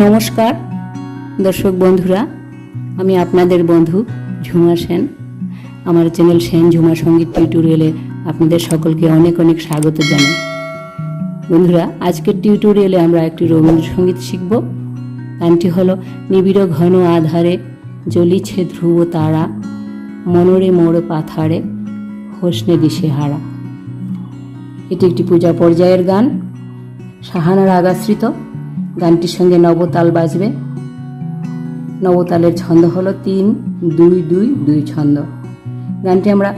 নমস্কার দর্শক বন্ধুরা, আমি আপনাদের বন্ধু ঝুমা সেন। আমার চ্যানেল সেন ঝুমা সঙ্গীত টিউটোরিয়ালে আপনাদের সকলকে অনেক অনেক স্বাগত জানাই। বন্ধুরা, আজকের টিউটোরিয়ালে আমরা একটি রবীন্দ্রসঙ্গীত শিখব। গানটি হলো নিবিড় ঘন আধারে জ্বলিছে ধ্রুব তারা, মনোরে মোর পাথারে হোসনে দিশেহারা। এটি একটি পূজা পর্যায়ের গান, সাহানা রাগ আশ্রিত। গানটির সঙ্গে নবতাল বাজবে। নবতালের ছন্দ হলো 3-2-2-2 ছন্দ। গানটি আমরা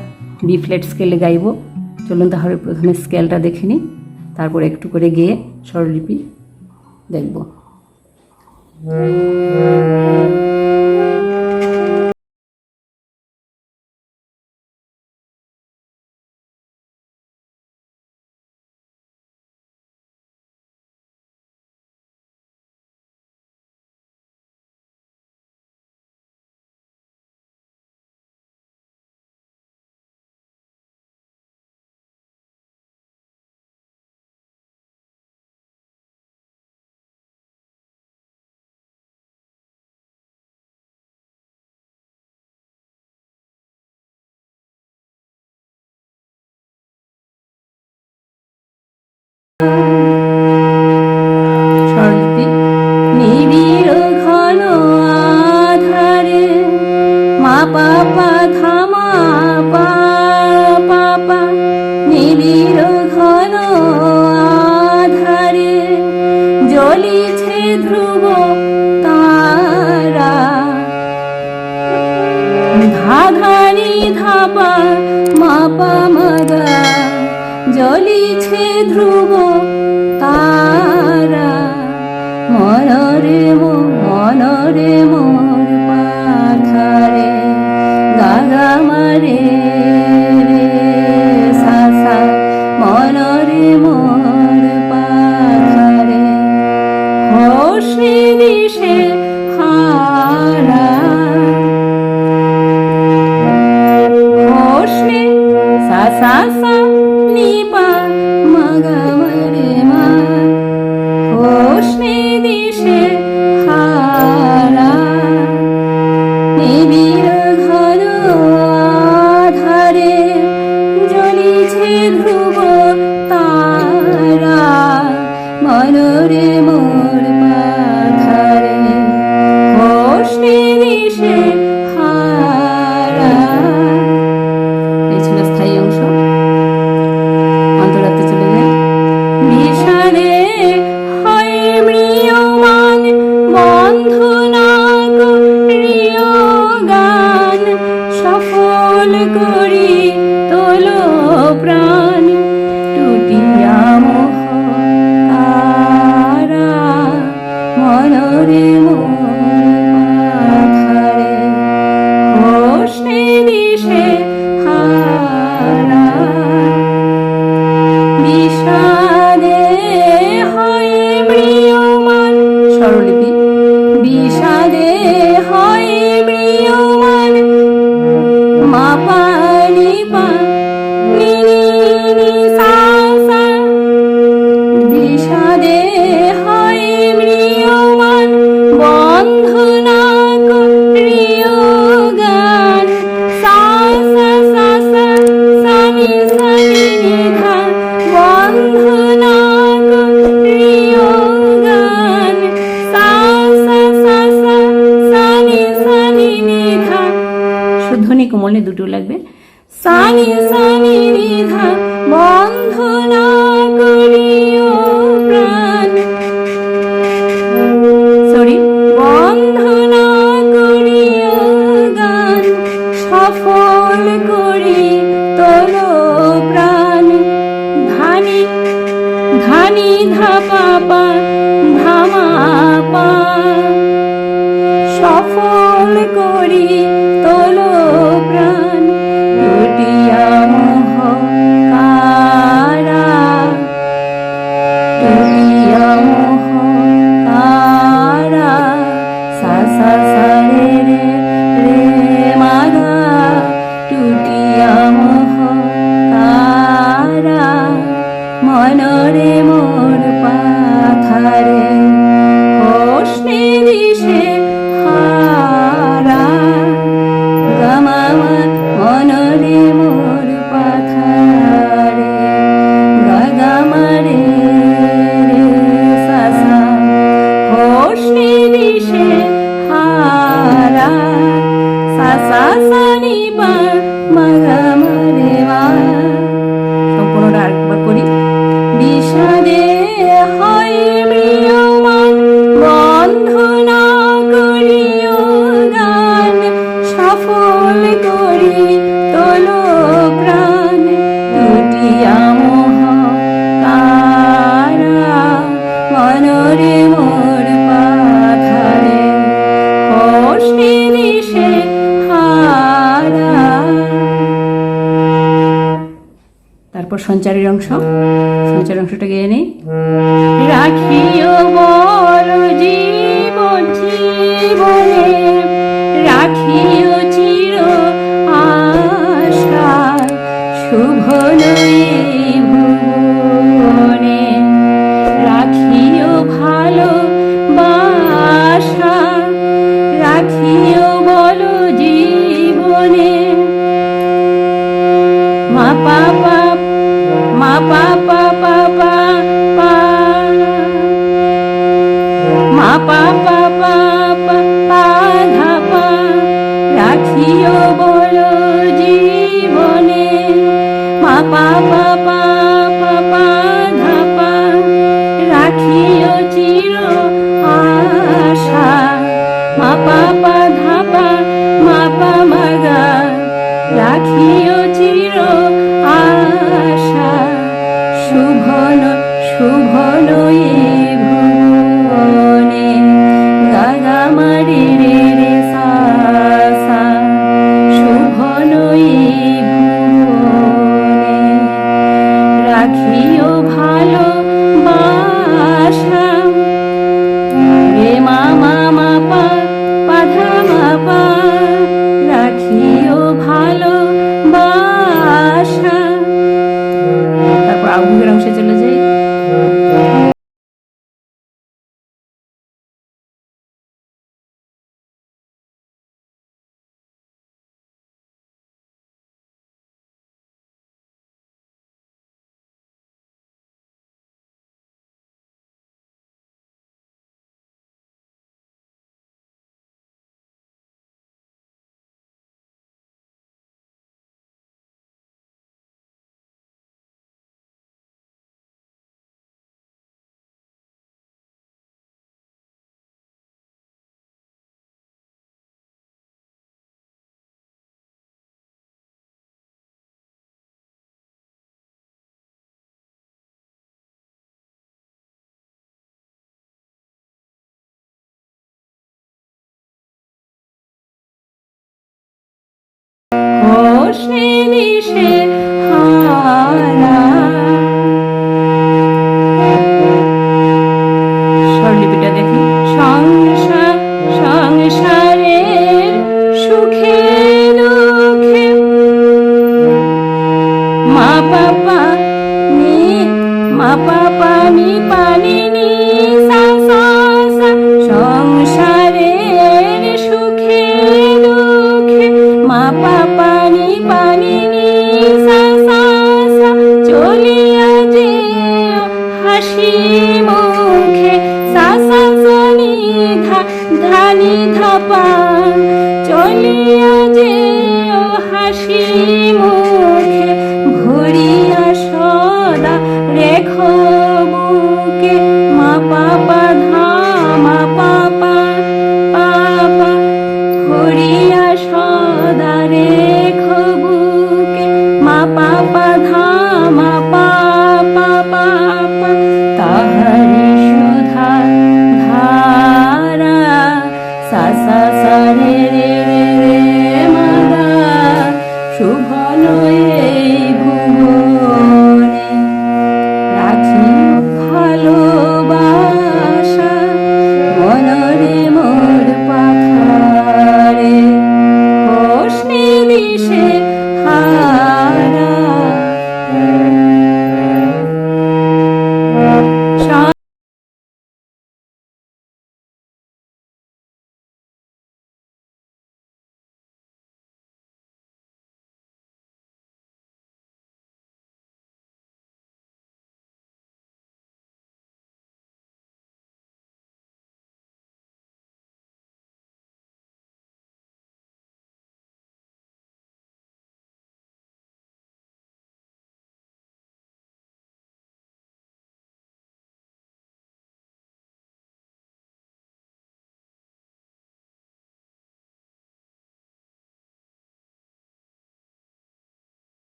বি ফ্ল্যাট স্কেলে গাইব। চলুন তাহলে প্রথমে স্কেলটা দেখে নিই, তারপর একটু করে গেয়ে স্বরলিপি দেখব। স্বরলিপি নিবিড় ঘন আধারে মা পাপা ধামা পা পাপা, নিবিড় ঘন আধারে জ্বলিছে ধ্রুব তারা, ধাধানি ধাপা মাপা মগা জ্বলিছে ধ্রুব তারা, মনরে মোর পাথারে গাগা মারে রে সাসা, মনরে মোর পাথারে হোসে দিশে হারা, হোসে সা সা সা নিপা মগা মরে মা, হোসে দিশে হারা। নিবিড় ঘন আধারে জ্বলিছে ধ্রুব তারা, মনরে মোর পাথারে হোসে দিশে হারা। এই ছিল স্থায়ী অংশ। অন্তরাতে চলে যাই। বিষাদে হয় ম্রিয়মান বন্ধনা করিয় গান, সফল করি তোলো প্রাণ টুটিয়া মোহ কারা, মনরে মোর পাথারে হোসে দিশে হারা। বিষাদে হয় ম্রিয়মান, স্বরলিপি বিষাদে হয় ম্রিয়মান মা পা নি পা নি নি সা সা, বিষাদে হয় ম্রিয়মান বন্ধনা করিয় গান, সা সা সা সা সা নি নি ধা, বন্ধনা করিয় গান, সা সা সা সা সা নি ধা, শুদ্ধনি কোমল নি দুটো লাগবে। সা নি ধা, বন্ধনা করিয় প্রাণ, সরি, বন্ধনা করিয় গান, সফল করি তোলো প্রাণ, ধানি ধানি ধা পাপা ধামা পা, সফল করি তোলো প্রাণ টুটিয়া মোহ কারা, টুটিয়া মোহ কারা, সা সা সা রে রে রে মা গা সা সা নি পা মা গা মা রে মা। সম্পূর্ণটা আরেকবার করি। বিষাদে হয় ম্রিয়মাণ বন্ধ না করিও গান, সফল করি তোলো প্রাণ দুটিয়া মোহ তারা মনরে মোর পাখারে হোসে দিশে হারা। তারপর সঞ্চারের অংশ, সঞ্চারের অংশটা গেয়ে নেই। রাখিও বল জীবন জীবনে, রাখিও চির আশা শুভ নয় ভুবনে, রাখিও ভালো বাসা, রাখিও বল জীবনে। মা পাপা মা পাপা পাপা পা, মা পাপা পাপা পা ধা পা, রাখিও বল জীবনে। মা পাপা পাপা পা ধা পা, রাখিও চির আশা। মা পাপা ধা পা মা পা মা গা, রাখিও চির আশা শুভন শুভন ভুবনে। গা গা মা রে রে রে সা সা, শুভন ভুবনে, রাখিও ভালো বাসা। রে মা মা মা পা পা ধা মা পা, রাখিও ভালো বাসা। তারপর আবুকের অংশে চলে যাই। হোসে দিশে হারা। স্বরলিপিটা দেখি। সংসার সংসারের সুখে দুঃখে, মা পাপা নি মা পাপা নি পানি নি সা সা সা, সংসারের সুখে দুঃখে, মা পাপা নি পানি নি সা সা সা, চলিয়া যেও হাসি মুখে। সা সা সা নি ধা ধা নি ধা পা, চলিয়া যেও হাসি মুখে। ভরিয়া সদা রেখো বুকে, মা পাপা ধা মা পাপা পাপা, ভরিয়া সদা রেখো বুকে। মা পাপা ধা মা পাপা পাপা, তাহারি সুধা ধারা। সা সা সা রে রে রে রে মা গা, শুভ নয়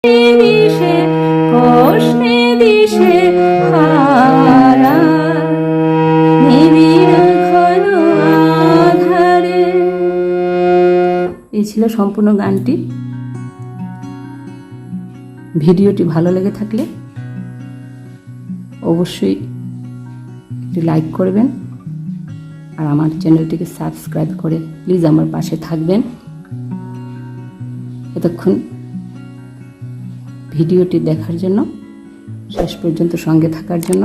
দিশে কষ্টে দিশে হারা নিবিড় ঘন আধারে। এই ছিল সম্পূর্ণ গানটি। ভিডিওটি ভালো লেগে থাকলে অবশ্যই একটি লাইক করবেন আর আমার চ্যানেলটিকে সাবস্ক্রাইব করে প্লিজ আমার পাশে থাকবেন। এতক্ষণ ভিডিওটি দেখার জন্য, শেষ পর্যন্ত সঙ্গে থাকার জন্য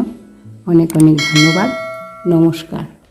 অনেক অনেক ধন্যবাদ। নমস্কার।